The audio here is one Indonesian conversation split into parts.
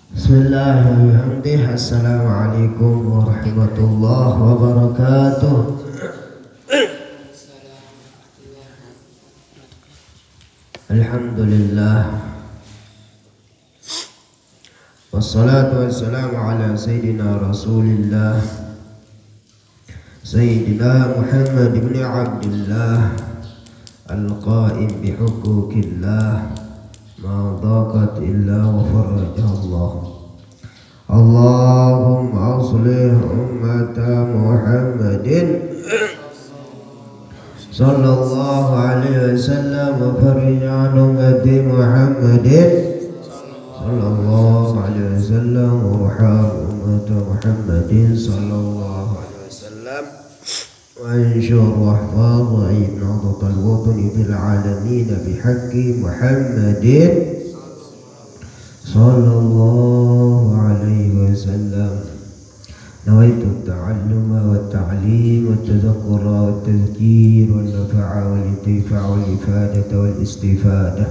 Bismillahirrahmanirrahim. Assalamualaikum warahmatullahi wabarakatuh. Alhamdulillah. Wassalatu wassalamu ala sayyidina Rasulillah Sayyidina Muhammad ibn Abdullah al-qa'im bihuquqillah ma daqat illa wa farajah Allah. Allahumma aslih ummata Muhammadin sallallahu alaihi wasallam wa farij an ummati Muhammadin sallallahu alaihi wasallam wa rahmat ummata Muhammadin sallallahu alaihi wasallam wa anshur wahfaz wa ibnadat al-watani fil alamin bihaqqi Muhammadin sallallahu alaihi wasallam. Nawaitu at-ta'alluma wat-ta'lim wat-tadhakkura wat-tadhkir wal-nafa'a wal-intifa'a wal-ifadata wal-istifadah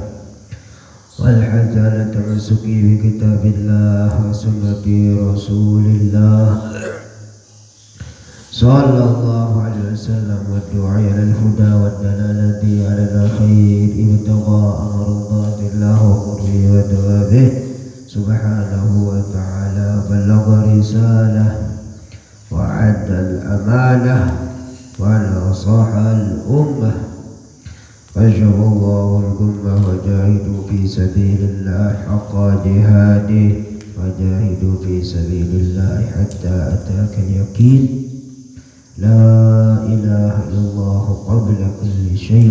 wal-hatta ala tamassuki bi kitabillah wa sunnati rasulillah sallallahu alaihi wasallam wa du'a ila al-huda wa dalalati ala al-khair ibtigha'a mardatillah wa qurbi wa tawabih subhanahu wa ta'ala balagha risalah wa adda al-amanah wa nasaha al-ummah fajr Allahu al-gummah wa jahidu fi sabilillah haqqa jihadih wa jahidu fi sabilillah hatta ataka al-yaqin. La ilaha illallah qabla kulli shay,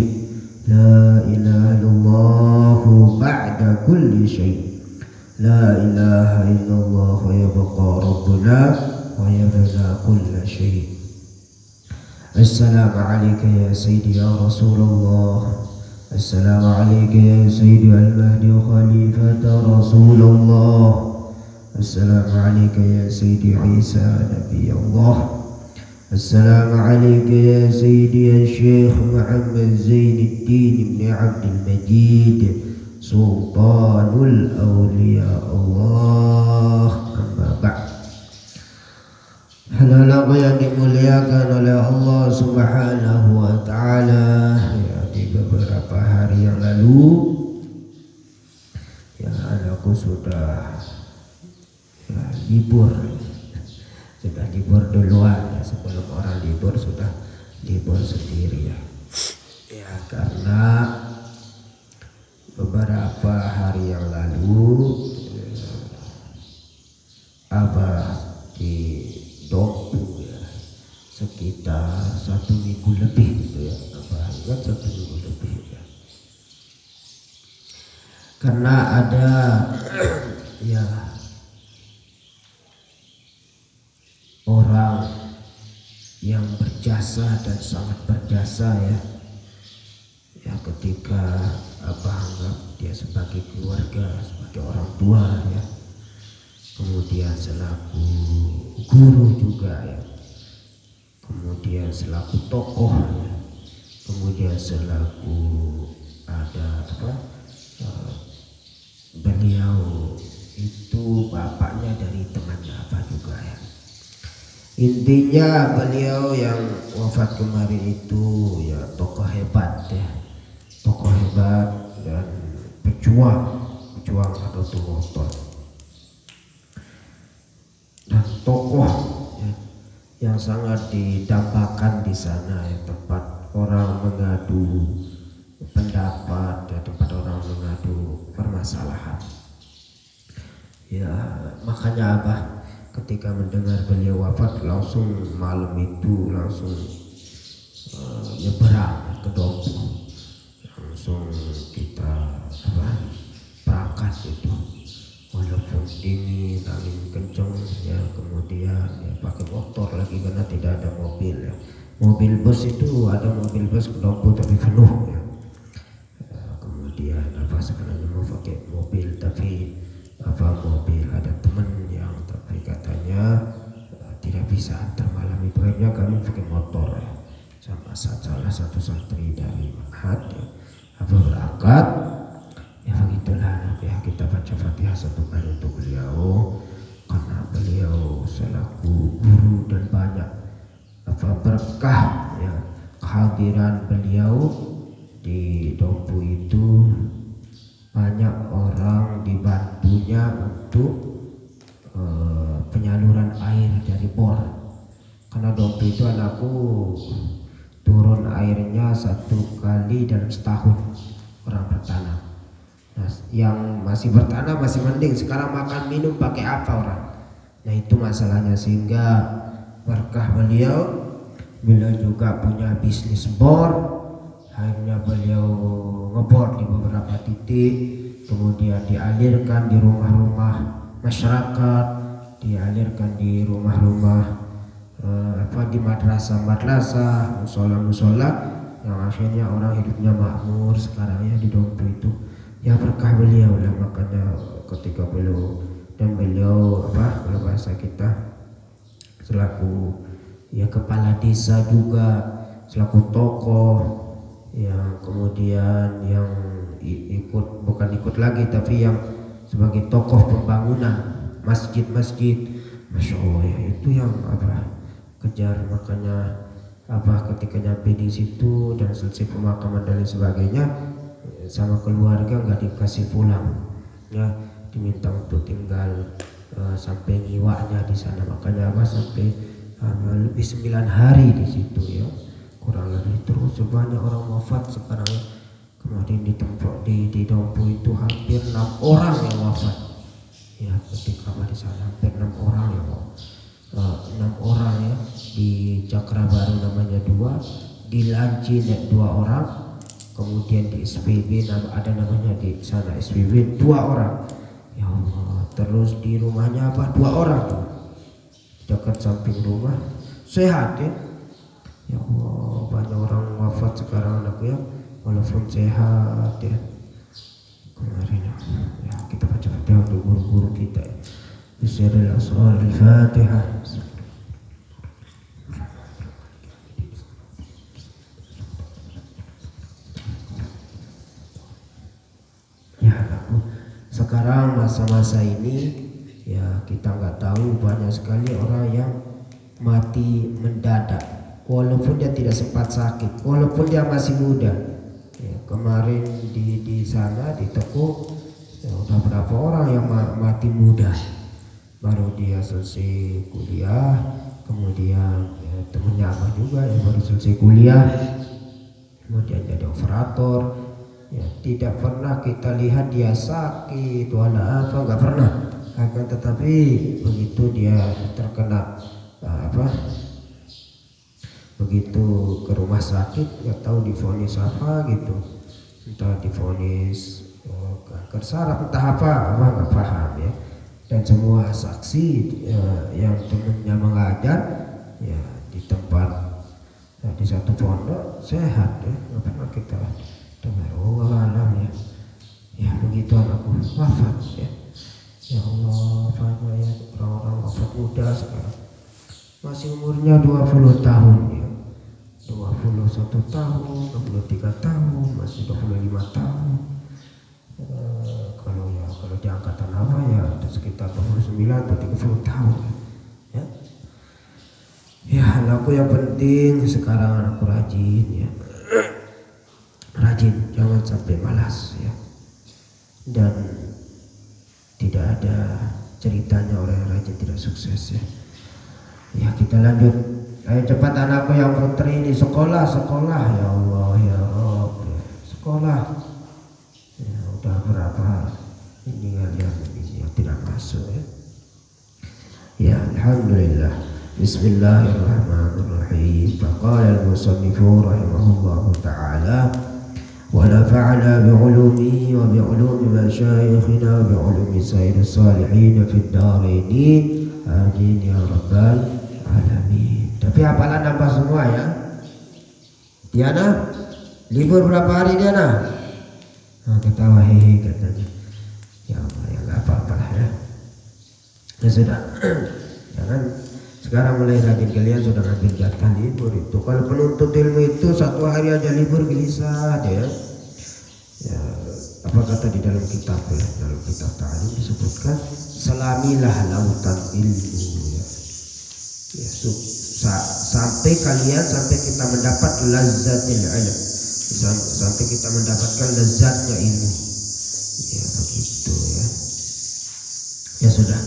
la ilaha illallah ba'da kulli shay, la ilaha illallah wa yabqa rabbuna wa yabla kulla shay. Assalamu alayka ya sayyidi ya Rasulullah, assalamu alayka ya sayyidi al-mahdi wa khalifata Rasulullah, assalamu alayka ya sayyidi Isa nabi Allah, assalamu alayka ya sayyidi ya Syekh Muhammad Zainuddin ibn Abdul Majid Sultanul Awliya Allah. Amma ba'd. Halalah yang dimuliakan oleh Allah Subhanahu wa ta'ala, ya, di beberapa hari yang lalu ya anakku sudah libur duluan ya, sebelum orang libur sudah libur sendiri ya. Ya karena beberapa hari yang lalu Abah di Dompu ya, sekitar 1 minggu lebih gitu ya, Abah ingat 1 minggu lebih ya, karena ada ya orang yang berjasa dan sangat berjasa ya, ya ketika Abah anggap dia sebagai keluarga, sebagai orang tua ya, kemudian selaku guru juga ya, kemudian selaku tokoh ya, kemudian selaku ada beliau itu bapaknya dari temannya apa juga ya. Intinya beliau yang wafat kemarin itu ya tokoh hebat ya, tokoh hebat dan pejuang atau motor, dan tokoh ya, yang sangat didambakan di sana ya, tempat orang mengadu pendapat ya, tempat orang mengadu permasalahan ya. Makanya Abah ketika mendengar beliau wafat langsung malam itu langsung nyebrang ke Dompu, langsung kita berangkat itu, walaupun dingin angin kenceng ya, kemudian ya pakai motor lagi karena tidak ada mobil ya. Mobil bus itu ada mobil bus ke Dompu tapi penuh ya. Kemudian sebenarnya mau pakai mobil tapi mobil ada teman yang tapi katanya tidak bisa antar malam itu, akhirnya kami pakai motor ya, sama salah satu santri dari Ma'had ya. Berangkat ya, begitulah ya, kita baca Fatihah 1 kali untuk beliau, berkah ya kehadiran beliau di Dompu itu, banyak orang dibantunya untuk penyaluran air dari bor. Karena Dompu itu anakku turun airnya 1 kali dalam setahun orang bertanam. Nah, yang masih bertanam masih mending, sekarang makan minum pakai apa orang? Nah itu masalahnya, sehingga berkah beliau juga punya bisnis bor. Akhirnya beliau ngebor di beberapa titik, kemudian dialirkan di rumah-rumah masyarakat, dialirkan di rumah-rumah di madrasah, musola, yang akhirnya orang hidupnya makmur sekarang ya di Dompu itu. Ya berkah beliau lah, makanya ketika beliau kalau bahasa kita selaku ya kepala desa juga, selaku tokoh yang kemudian yang bukan ikut lagi tapi yang sebagai tokoh pembangunan masjid-masjid, Masya Allah ya, itu yang kejar. Makanya ketika nyampe di situ dan selesai pemakaman dan lain sebagainya, sama keluarga nggak dikasih pulang ya, diminta untuk tinggal sampai ngiwaknya di sana. Makanya sampai lebih 9 hari di situ ya, kurang lebih. Terus banyak orang wafat sekarang ya. Kemarin di tempat di Dompu itu hampir 6 orang yang wafat ya, ketika di sana hampir 6 orang yang 6 orang ya. Di Cakra Baru namanya 2, di Lanci 2 orang, kemudian di SPB ada namanya di sana SPB 2 orang ya Allah. Terus di rumahnya 2 orang tuh, dekat samping rumah, sehat ya. Ya Allah, banyak orang wafat sekarang anakku ya, walaupun sehat ya. Kemarin ya kita baca Fatihah untuk guru-guru kita ya. Bismillahirrahmanirrahim. Al-Fatihah. Ya anakku, sekarang masa-masa ini ya kita nggak tahu, banyak sekali orang yang mati mendadak walaupun dia tidak sempat sakit, walaupun dia masih muda ya. Kemarin di sana di Tekuk ya, udah berapa orang yang mati muda, baru dia selesai kuliah, kemudian ya, temennya apa juga yang baru selesai kuliah, kemudian jadi operator ya. Tidak pernah kita lihat dia sakit wala apa, nggak pernah. Akan tetapi begitu dia terkena begitu ke rumah sakit, nggak tahu divonis apa gitu, entah divonis kanker saraf entah apa nggak paham ya. Dan semua saksi yang temennya mengajar ya di tempat di satu pondok sehat ya, nggak pernah kita dengar alam ya. Ya begitu anakku wafat ya. Ya Allah, banyak ya orang-orang wafat muda sekarang, masih umurnya 20 tahun ya, 21 tahun, 23 tahun, masih 25 tahun. Kalau di angkatan apa ya ada sekitar 29 atau 30 tahun ya. Ya anakku, yang penting sekarang anakku rajin ya, rajin, jangan sampai malas ya. Dan tidak ada ceritanya orang yang rajin tidak sukses ya. Ya kita lanjut. Ayo cepat anakku yang putri ini sekolah ya Allah ya Rob ya. Sekolah ya, udah berapa ini kalian ini yang tidak masuk ya. Ya alhamdulillah. Bismillahirrahmanirrahim. Faqala al-musannifu rahimahullahu ta'ala wa nafa'na bi'ulumihi wa bi'ulumi masyayikhina wa bi'ulumi sayyid salihin fid dharain. Amin ya rabbal alamin. Tapi hafalan nambah semua ya. Diana, libur berapa hari Diana? Nah, ketawa hehe katanya. Ya Allah, ya nggak apa-apa lah ya. Ya sudah. Jangan sekarang mulai rajin, kalian sudah ngambil jatah libur itu. Kalau penuntut ilmu itu 1 hari aja libur gelisah deh ya. Ya, apa kata di dalam kitab ya, dalam kitab tadi disebutkan selamilah lautan ilmu ya. Ya sampai kita mendapat lazzatil ilm, sampai kita mendapatkan lezatnya ilmu. Ya begitu ya. Ya sudah.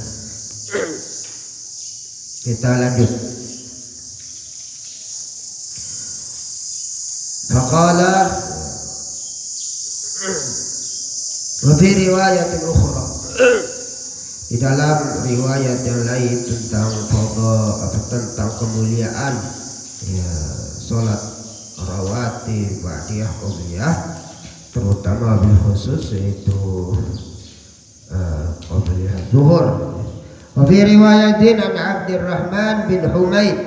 Kita lanjut. Faqala wa fi riwayatin ukhra, di dalam riwayat yang lain tentang tentang kemuliaan ya salat rawatib ba'diyah qabliyah, terutama bil khusus yaitu qabliyah zuhur. Wa fi riwayatin an Abdurrahman bin Humaid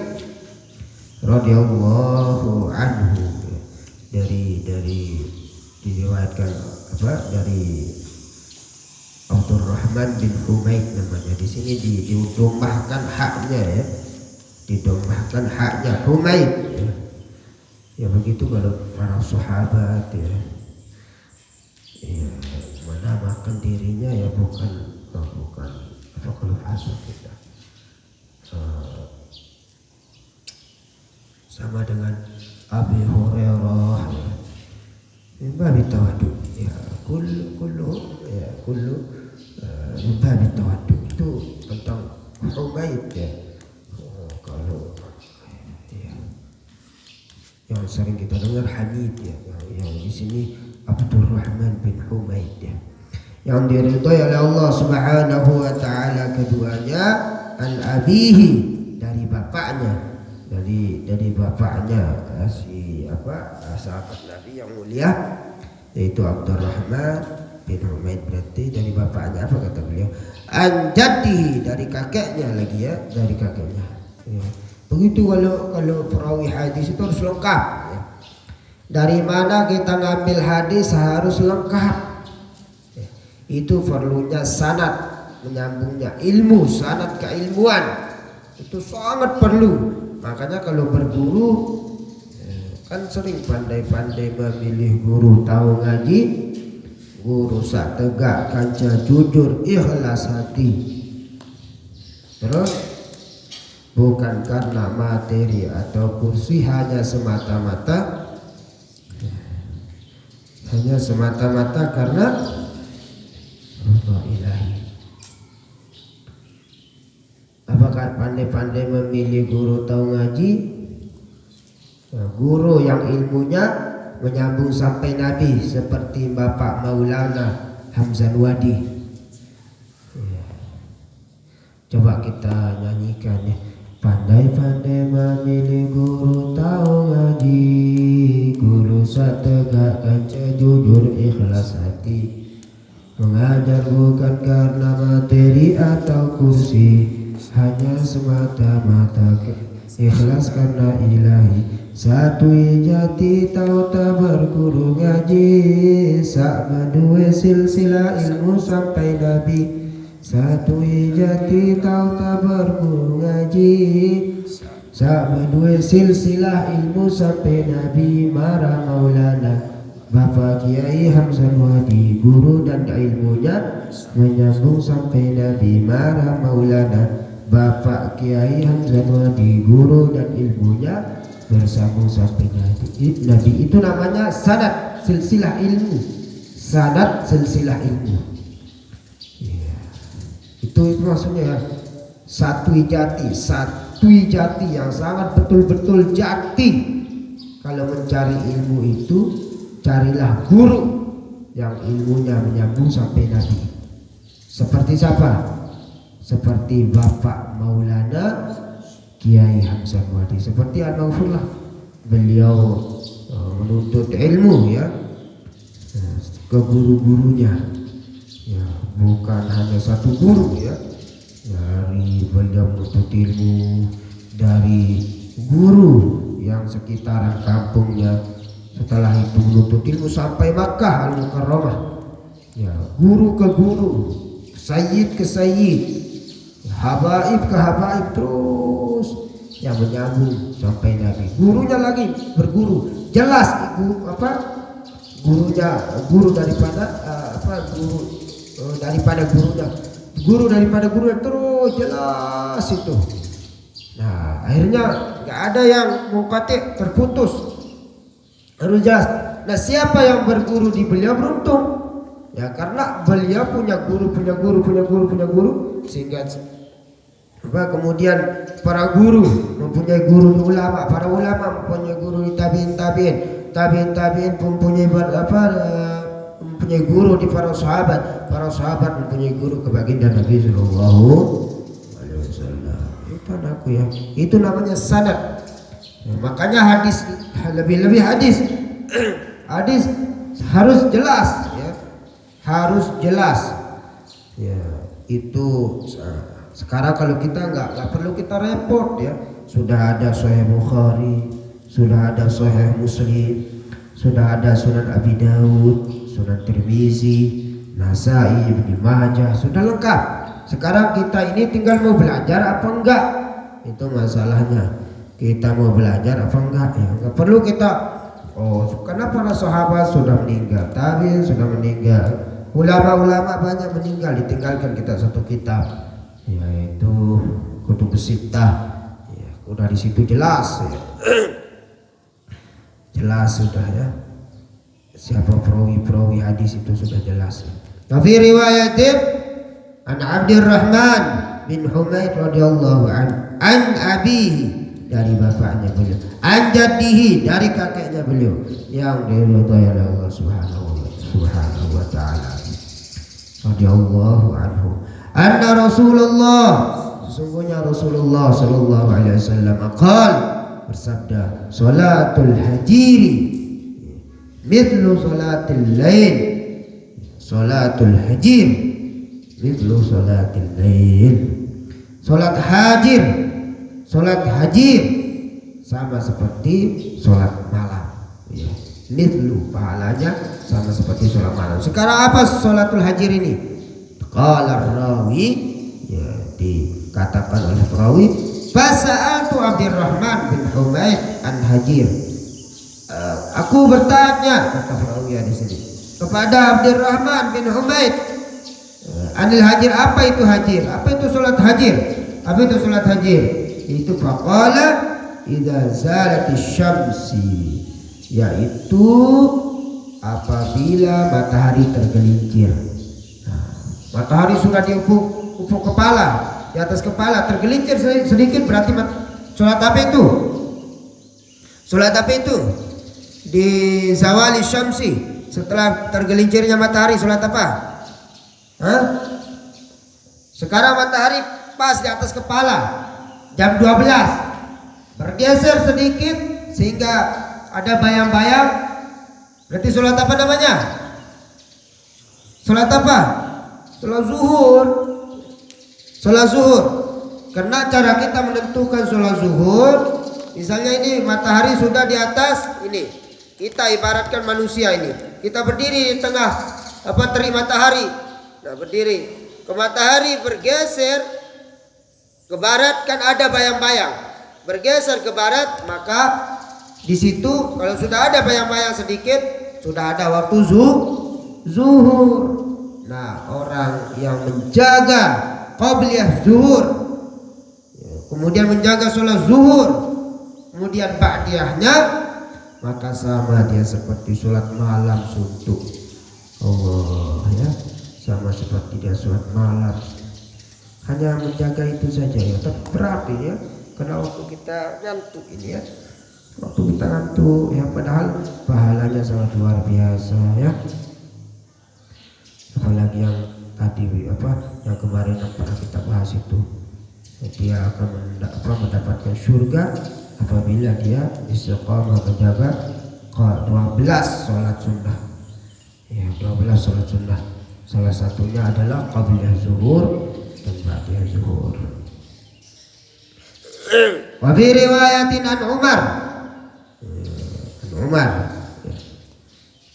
radhiyallahu anhu, dari diriwayatkan dari Abdurrahman bin Humaid namanya. Di sini didomahkan haknya ya, didomahkan haknya Humaid ya. Ya begitu kalau para sahabat ya, ya menamakan dirinya ya bukan apa kalau bahasa kita sama dengan Abi Hurairah ya. Babi tawadu ya, kullu babi tawadu itu tentang Humaid ya. Kalau ya, yang sering kita dengar Hamid ya, yang di sini Abdurrahman bin Humaid ya, yang diridhai oleh Allah Subhanahu wa taala keduanya, an abihi, dari bapaknya, dari bapaknya si sahabat Nabi yang mulia yaitu Abdurrahman bin Humaid. Berarti dari bapaknya apa kata beliau? An jaddihi, dari kakeknya lagi ya, dari kakeknya ya. Begitu kalau perawi hadis itu harus lengkap ya. Dari mana kita ngambil hadis harus lengkap ya. Itu perlunya sanad, menyambungnya ilmu, sanad keilmuan itu sangat perlu. Makanya kalau berguru kan sering pandai-pandai memilih guru tahu ngaji, guru sak tegak kanca jujur ikhlas hati. Terus bukan karena materi atau kursi, hanya semata-mata karena ridha ilahi. Apakah pandai-pandai memilih guru tahu ngaji, guru yang ilmunya menyambung sampai Nabi seperti Bapak Maulana Hamzah Wadi ya. Coba kita nyanyikan ya. Pandai-pandai memilih guru tahu ngaji, guru sategak kanca jujur ikhlas hati, mengajar bukan karena materi atau kursi, hanya semata-mata ikhlas karena ilahi. Satu jati tahu tak berguru ngaji, sak berdua silsilah ilmu sampai Nabi. Satu jati tahu tak berguru ngaji, sak berdua silsilah ilmu sampai Nabi. Marah Maulana Bapak Kiai Hamzah Wadi, guru dan ilmunya menyambung sampai Nabi. Marah Maulana Bapak Kiai Hamzah Wadi, guru dan ilmunya bersambung sampai Nabi. Itu namanya sanad silsilah ilmu. Sanad silsilah ilmu ya. Itu maksudnya ya. Satu jati yang sangat betul-betul jati. Kalau mencari ilmu itu carilah guru yang ilmunya menyambung sampai Nabi. Seperti siapa? Seperti Bapak Maulana Kiai Hamzah Wadi, seperti Al-Maghfurlah. Beliau menuntut ilmu ya ke guru-gurunya ya, bukan hanya satu guru ya. Dari beliau menuntut ilmu dari guru yang sekitaran kampungnya. Setelah itu menuntut ilmu sampai Makkah Al-Mukarramah ya, guru ke guru, sayyid ke sayyid, habaib ke habaib, terus yang menyambung sampai Nabi. Gurunya lagi berguru, jelas guru daripada guru daripada gurunya, terus jelas itu. Nah akhirnya Nggak ada yang munqati', terputus, harus jelas. Nah, siapa yang berguru di beliau beruntung ya, karena beliau punya guru, sehingga kemudian para guru mempunyai guru di ulama, para ulama mempunyai guru di tabi'in mempunyai mempunyai guru di para sahabat mempunyai guru ke baginda Nabi Sallallahu Alaihi Wasallam. Itu anakku ya, itu namanya sanad. Ya, makanya hadis, lebih hadis hadis harus jelas ya, harus jelas ya. Itu sekarang kalau kita nggak perlu kita repot ya, sudah ada Sahih Bukhari, sudah ada Sahih Muslim, sudah ada Sunan Abi Daud, Sunan Tirmizi, Nasai, Ibnu Majah, sudah lengkap. Sekarang kita ini tinggal mau belajar apa enggak, itu masalahnya. Kita mau belajar apa enggak ya, nggak perlu kita karena para sahabat sudah meninggal, tabi'in sudah meninggal, ulama-ulama banyak meninggal, ditinggalkan kita satu kitab yaitu Kutubus Sittah ya, udah di situ jelas ya. Jelas sudah ya, siapa perawi hadis itu sudah jelas ya. Tapi riwayatin an Abdurrahman bin Humaid radhiyallahu an abihi, dari bapaknya beliau, an jaddihi, dari kakeknya beliau yang diridhai oleh Allah subhanahu wa ta'ala radhiyallahu anhu, anna Rasulullah, sesungguhnya Rasulullah sallallahu alaihi wasallam bersabda, salatul hajiri mithlu salatil lail, salatul hajir mithlu salatil lail, salat hajir sama seperti salat malam ya. Mithlu, pahalanya sama seperti salat malam. Sekarang apa salatul hajir ini? Qala rawi ya, dikatakan oleh perawi, fasa'altu Abdurrahman bin Humaid an hajir. Aku bertanya, kata perawi di sini, kepada Abdurrahman bin Humaid anil hajir, apa itu hajir? Apa itu salat hajir? Apa itu salat hajir? Itu faqala idza zalatis syamsi, yaitu apabila matahari tergelincir. Matahari sudah di ufuk kepala, di atas kepala, tergelincir sedikit, berarti sholat apa itu? Sholat apa itu? Di zawali syamsi, setelah tergelincirnya matahari, sholat apa? Sekarang matahari pas di atas kepala, jam 12, bergeser sedikit sehingga ada bayang-bayang, berarti sholat apa namanya? Sholat apa? Sholat zuhur. Sholat zuhur. Karena cara kita menentukan sholat zuhur, misalnya ini matahari sudah di atas ini, kita ibaratkan manusia ini, kita berdiri di tengah terik matahari. Nah, berdiri ke matahari, bergeser ke barat, kan ada bayang-bayang, bergeser ke barat, maka di situ kalau sudah ada bayang-bayang sedikit, sudah ada waktu zuhur. Nah, orang yang menjaga qabliyah zuhur, kemudian menjaga sholat zuhur, kemudian ba'diyahnya, maka sama dia seperti sholat malam suntuk Allah ya, sama seperti dia sholat malam. Hanya menjaga itu saja ya, tapi berarti ya, karena waktu kita ngantuk ini ya, waktu kita ngantuk ya, padahal pahalanya sangat luar biasa ya. Apalagi yang tadi yang kemarin yang pernah kita bahas itu, dia akan mendapatkan surga apabila dia istiqamah menjaga 12 sholat sunnah ya, 12 sholat sunnah. Salah satunya adalah qabliyah zuhur dan ba'diyah zuhur. Wa fi riwayatin an Umar ya.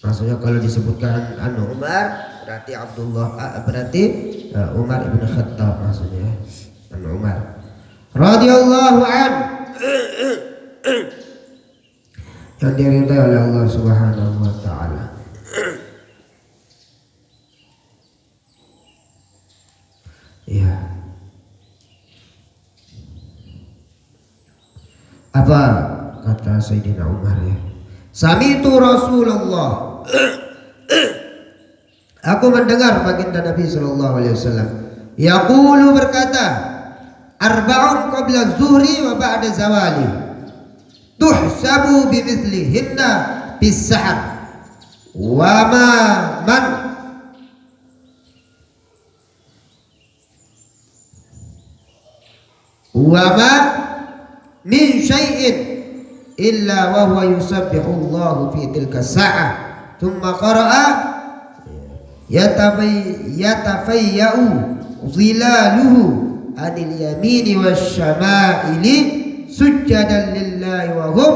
Maksudnya kalau disebutkan an Umar berarti Umar ibn Khattab, maksudnya an Umar radhiyallahu an, yang diridhai oleh Allah subhanahu wa ta'ala. Ya, Apa kata Sayyidina Umar ya? Sami'tu Rasulullah. Aku mendengar baginda Nabi sallallahu alaihi wasallam yaqulu berkata, arba'un qabla zuhri wa ba'da zawali tuhsabu bimithlihinna bis sahar wa ma man wa ma min syai'in illa wa huwa yusabbihu Allahu fi tilka sa'ah. Thumma qara'a yatafayya'u zilaluhu anil yamini wasyama'ili sujjadan lillahi wa hum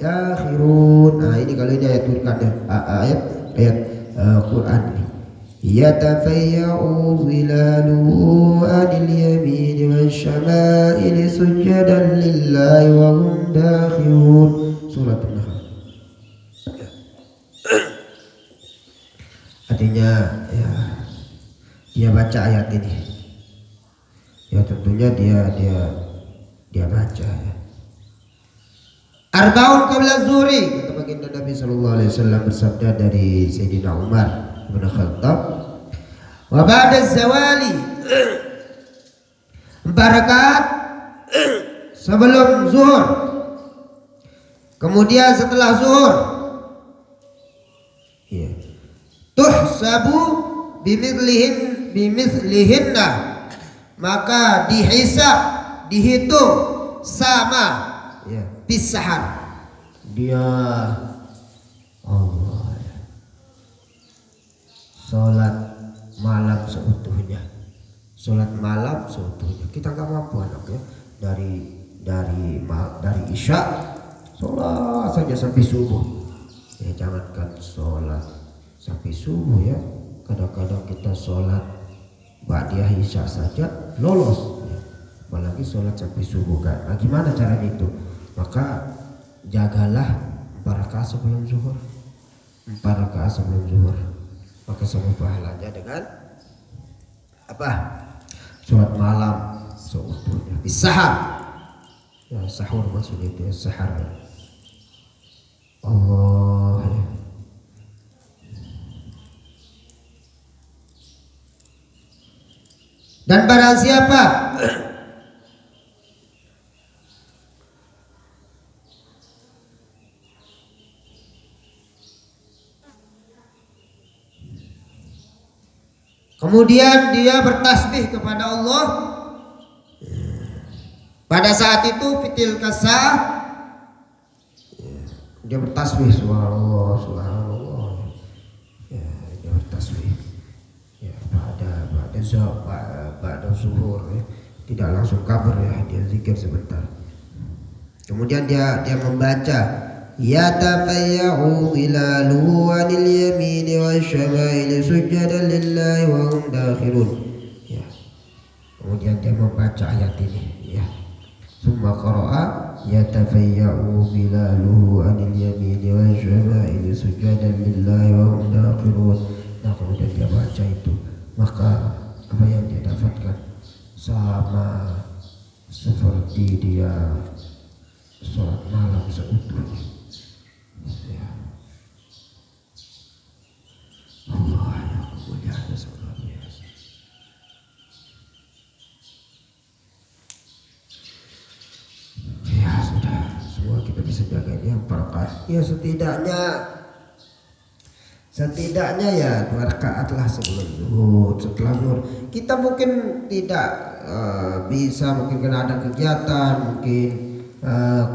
dakhirun. Nah ini kalau ini ayat Quran ya, ayat Quran ini. Yatafayya'u zilaluhu anil yamini wasyama'ili sujjadan lillahi wa hum dakhirun. Surat An-Nahl. Artinya ya, dia baca ayat ini. Ya tentunya dia baca ya. Arbaun qabla zuhri, kata baginda Nabi sallallahu alaihi wasallam bersabda dari Sayyidina Umar bin Khattab, wa ba'da zawali, 4 rakaat sebelum zuhur, kemudian setelah zuhur ya. Tuhsabu bimithlihinna, maka dihisab, dihitung sama ya, bisahar dia Allah ya. Sholat malam seutuhnya, sholat malam seutuhnya. Kita nggak mampu anak ya, dari isya sholat saja sampai subuh ya, jangankan sholat sampai subuh ya, kadang-kadang kita sholat ba'diyah isya saja lolos ya. Apalagi sholat sampai subuh kan. Nah, gimana caranya itu? Maka jagalah 4 rakaat sebelum zuhur, 4 rakaat sebelum zuhur, maka sama pahalanya dengan apa? Sholat malam seutuhnya, bisahar ya, sahur maksudnya itu ya, sahar Allah ya. Dan barang siapa kemudian dia bertasbih kepada Allah pada saat itu fitil kasah, dia bertasbih subhanallah subhanallah ya, dia bertasbih ya, pada zuhur ya, tidak langsung kabur ya, dia zikir sebentar. Kemudian dia membaca yatafayya'u zilaluhu anil yamini wasyama'ili sujjadan lillahi wa hum dakhirun ya. Kemudian dia membaca ayat ini ya. Summa qara'a yatafayya'u zilaluhu anil yamini wasyama'ili sujjadan lillahi wa hum dakhirun. Nah kemudian dia baca itu, maka apa yang dia dapatkan sama seperti dia sholat malam seutuhnya ya. Allah ya, kemuliaan luar biasa. Ya sudah, semua kita bisa jaga ini yang rakaat ya, setidaknya ya 2 rakaat lah sebelum zuhur. Setelah zuhur kita mungkin tidak bisa, mungkin kena ada kegiatan, mungkin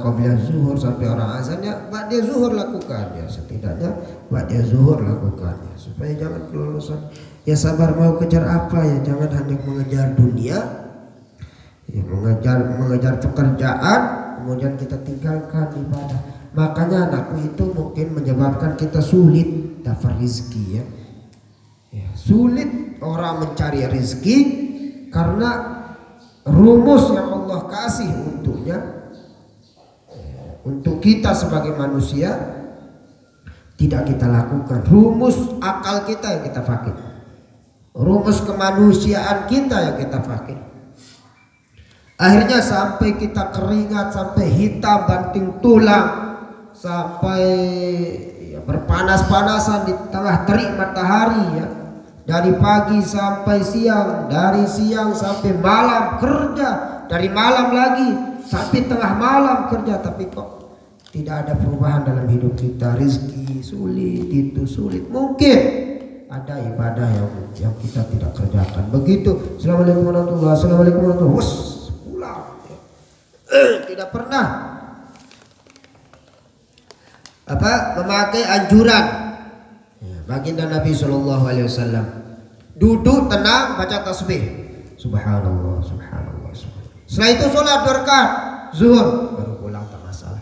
qabla zuhur sampai orang azan ya, ba'da zuhur lakukan ya, setidaknya ba'da zuhur lakukan ya, supaya jangan kelulusan ya. Sabar mau kejar apa ya, jangan hanya mengejar dunia ya, mengejar pekerjaan kemudian kita tinggalkan ibadah. Makanya anakku itu mungkin menyebabkan kita sulit dapat rezeki ya. Sulit orang mencari rezeki karena rumus yang Allah kasih untuknya, untuk kita sebagai manusia tidak kita lakukan. Rumus akal kita yang kita pakai, rumus kemanusiaan kita yang kita pakai. Akhirnya sampai kita keringat, sampai hitam banting tulang, sampai ya, berpanas-panasan di tengah terik matahari ya. Dari pagi sampai siang, dari siang sampai malam kerja, dari malam lagi sampai tengah malam kerja, tapi kok tidak ada perubahan dalam hidup kita. Rizki sulit, itu sulit. Mungkin ada ibadah yang kita tidak kerjakan. Begitu, assalamualaikum warahmatullahi wabarakatuh, assalamualaikum warahmatullahi wabarakatuh, pulang. Tidak pernah memakai anjuran baginda Nabi SAW. Duduk tenang baca tasbih, subhanallah, subhanallah, subhanallah. Setelah itu sholat 2 rakaat zuhur, baru pulang, tak masalah.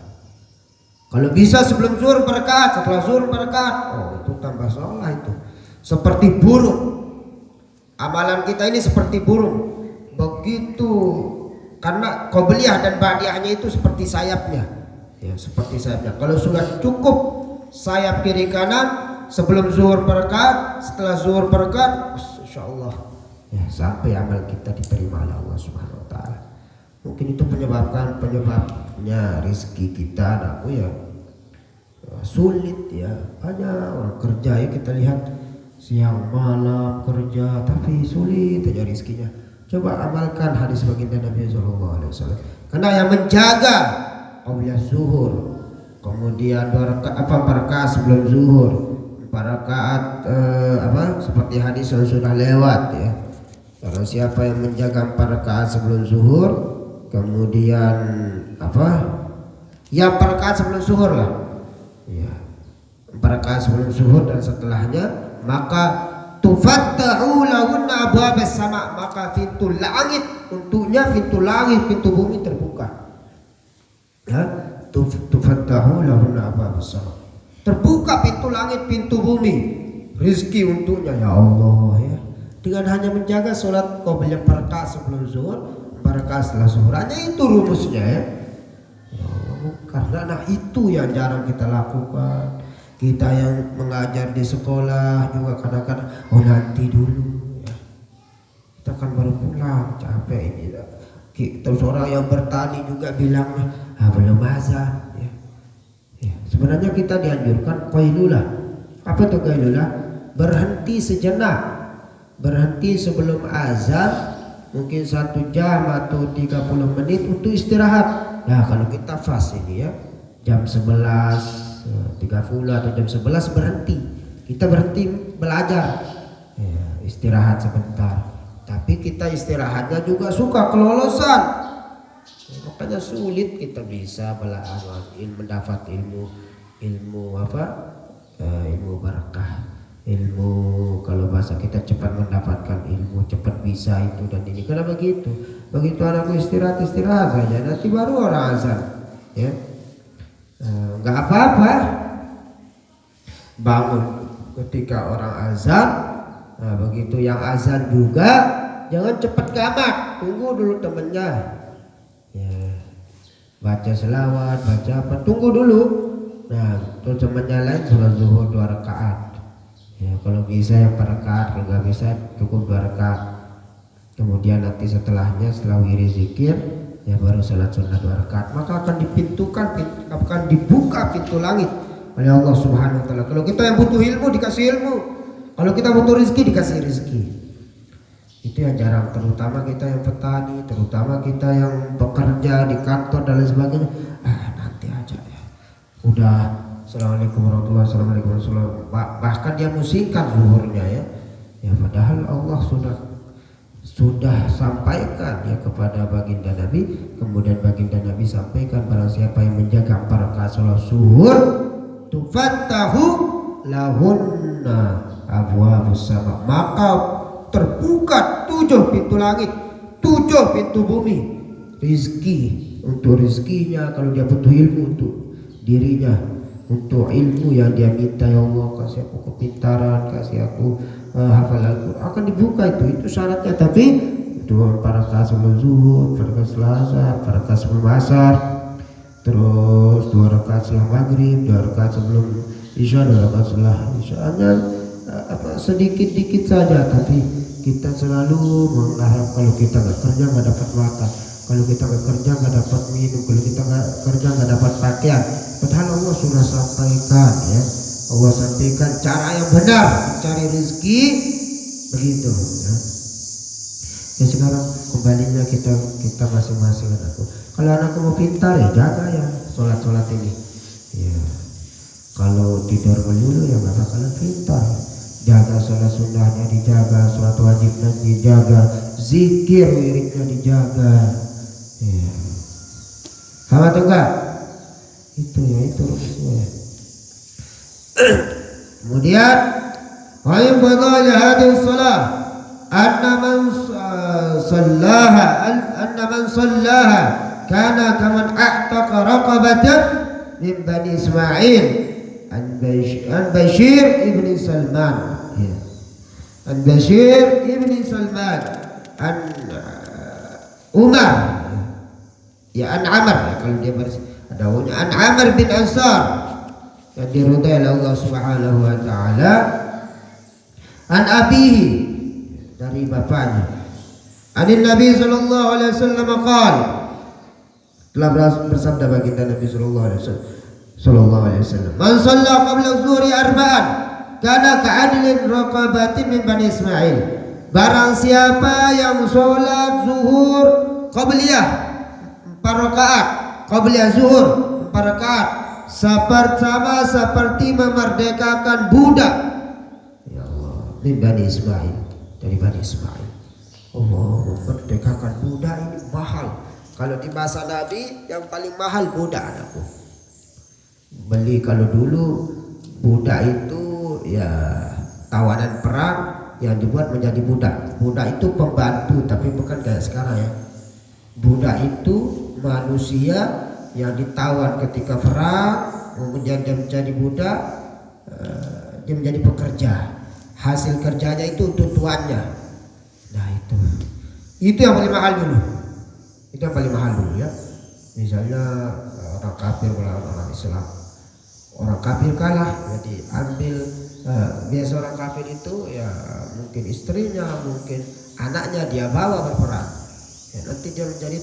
Kalau bisa sebelum zuhur berakaat, setelah zuhur berakaat, oh itu tambah sholat itu. Seperti burung, amalan kita ini seperti burung. Begitu, karena qobliyah dan ba'diyahnya itu seperti sayapnya. Ya, seperti sayapnya. Kalau sudah cukup sayap kiri kanan sebelum zuhur berakaat, setelah zuhur berakaat, insyaallah ya, sampai amal kita diterima oleh Allah Subhanahu wa taala. Mungkin itu penyebabnya rezeki kita anakku ya sulit ya. Banyak orang kerja ya, kita lihat siang malam kerja tapi sulit aja rezekinya. Coba amalkan hadis baginda Nabi SAW. Karena yang menjaga qabliyah zuhur, kemudian 2 rakaat sebelum zuhur, 4 rakaat seperti hadis yang sudah lewat ya. Karena siapa yang menjaga 4 rakaat sebelum zuhur, kemudian ya 4 rakaat sebelum zuhur lah ya, 4 rakaat sebelum zuhur dan setelahnya, maka tufattahu lahunna abwabas sama, maka pintu langit untuknya, pintu langit, pintu bumi terbuka ya. Tufattahu lahunna abwabas sama, terbuka pintu langit, pintu bumi, rizki untuknya ya Allah ya. Dengan hanya menjaga sholat qobliyah 4 rakaat sebelum zuhur, 4 rakaat setelah zuhur, hanya itu rumusnya ya. Karena itu yang jarang kita lakukan. Kita yang mengajar di sekolah juga kadang-kadang nanti dulu ya. Kita kan baru pulang capek ini. Terus orang yang bertani juga bilang belum azan ya. Ya. Sebenarnya kita dianjurkan qailulah. Apa itu qailulah? Berhenti sejenak, berhenti sebelum azan, mungkin 1 jam atau 30 menit untuk istirahat. Nah kalau kita fast ini ya, jam 11:30 atau jam 11 berhenti, kita berhenti belajar ya, istirahat sebentar. Tapi kita istirahatnya juga suka kelolosan ya, makanya sulit kita bisa mendapat ilmu barakah, ilmu kalau bahasa kita cepat mendapatkan ilmu, cepat bisa itu dan ini. Karena begitu anakku istirahat saja, nanti baru orang azan ya. Nggak apa-apa bangun ketika orang azan. Nah, begitu yang azan juga jangan cepat gamak, tunggu dulu temennya ya, baca selawat, baca apa, tunggu dulu. Nah terus temennya lain sholat zuhur 2 rakaat ya, kalau bisa yang 4 rakaat, kalau nggak bisa cukup 2 rakaat. Kemudian nanti setelahnya, setelah wirid zikir ya baru salat sunnah 2 rakaat, maka akan dibuka pintu langit oleh Allah Subhanahu wa taala. Kalau kita yang butuh ilmu dikasih ilmu, kalau kita butuh rezeki dikasih rezeki. Itu yang jarang, terutama kita yang petani, terutama kita yang bekerja di kantor dan lain sebagainya. Nanti aja ya. Udah assalamualaikum warahmatullahi wabarakatuh, bahkan dia musingkan zuhurnya ya. Ya padahal Allah sudah sampaikan ya kepada baginda Nabi, kemudian baginda Nabi sampaikan barang siapa yang menjaga 4 rakaat salat zuhur, tufattahu lahunna abwabus sama, maka terbuka 7 pintu langit, 7 pintu bumi, rizki, untuk rizkinya. Kalau dia butuh ilmu untuk dirinya, untuk ilmu yang dia minta, ya Allah kasih aku kepintaran, kasih aku hafal Al-Quran, akan dibuka itu syaratnya. Tapi 4 rakaat sebelum zuhur, 4 rakaat setelah asar, 4 rakaat sebelum asar, terus 2 rakaat setelah maghrib, 2 rakaat sebelum isya, 2 rakaat setelah isya. Hanya sedikit-dikit saja, tapi kita selalu mengharap kalau kita nggak kerja nggak dapat makan. kalau kita nggak kerja nggak dapat minum, kalau kita nggak kerja nggak dapat pakaian. Padahal Allah sudah sampaikan ya, Allah sampaikan cara yang benar mencari rezeki begitu ya. Ya sekarang kembalinya kita masing-masing anakku. Kalau anakku mau pintar ya jaga ya sholat ini. Ya kalau tidur melulu ya nggak bakalan pintar. Jaga sholat sunnahnya dijaga, sholat wajibnya dijaga, zikir wiridnya dijaga. Ya. Sama tuh enggak? Itu ya itu rumusnya. Kemudian wa in badala hadhihi shalah anna man sallaha kana kaman a'taqa raqabatan min bani Ismail an Bashir ibn Salman ya. An Bashir ibn Salman an Umar ya an Amr ya, kalau dia ada an Amr bin Ansar yang diridai oleh Allah Subhanahu wa taala, an abihi dari bapaknya, anin Nabi sallallahu alaihi wasallam qala, telah bersabda baginda Nabi sallallahu alaihi wasallam, man shalla qabla zuhri arba'an kana ka'adlin raqabatin min bani Ismail. Barang siapa yang sholat zuhur qabliyah 4 rakaat, qabliyah zuhur 4 rakaat, seperti memerdekakan budak ya Allah min bani Ismail, dari bani Ismail. Allah memerdekakan budak ini mahal. Kalau di masa Nabi yang paling mahal budak anakku. Beli kalau dulu budak itu ya tawanan perang yang dibuat menjadi budak. Budak itu pembantu tapi bukan kayak sekarang ya. Budak itu manusia yang ditawan ketika perang, kemudian dia menjadi budak, dia menjadi pekerja. Hasil kerjanya itu untuk tuannya. Nah itu yang paling mahal dulu. Itu yang paling mahal dulu ya. Misalnya orang kafir melawan orang Islam, orang kafir kalah, jadi ambil biasa orang kafir itu ya mungkin istrinya, mungkin anaknya dia bawa berperang. Ya, nanti dia menjadi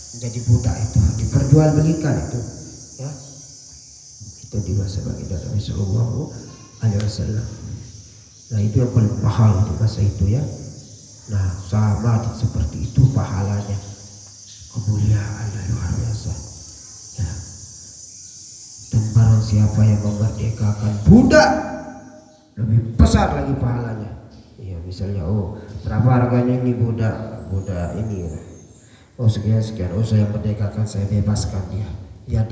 menjadi budak itu, diperjualbelikan itu ya. Itu di masa baginda Nabi sallallahu alaihi wasallam. Nah itu yang paling mahal di masa itu ya. Nah sama seperti itu pahalanya, kemuliaannya luar biasa ya. Dan barang siapa yang memerdekakan budak lebih besar lagi pahalanya ya. Misalnya berapa harganya ini budak ini, sekian, saya merdekakan, saya bebaskan dia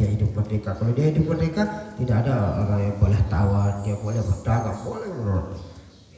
hidup merdeka. Kalau dia hidup merdeka tidak ada orang yang boleh tawan, dia boleh berdagang, boleh menurut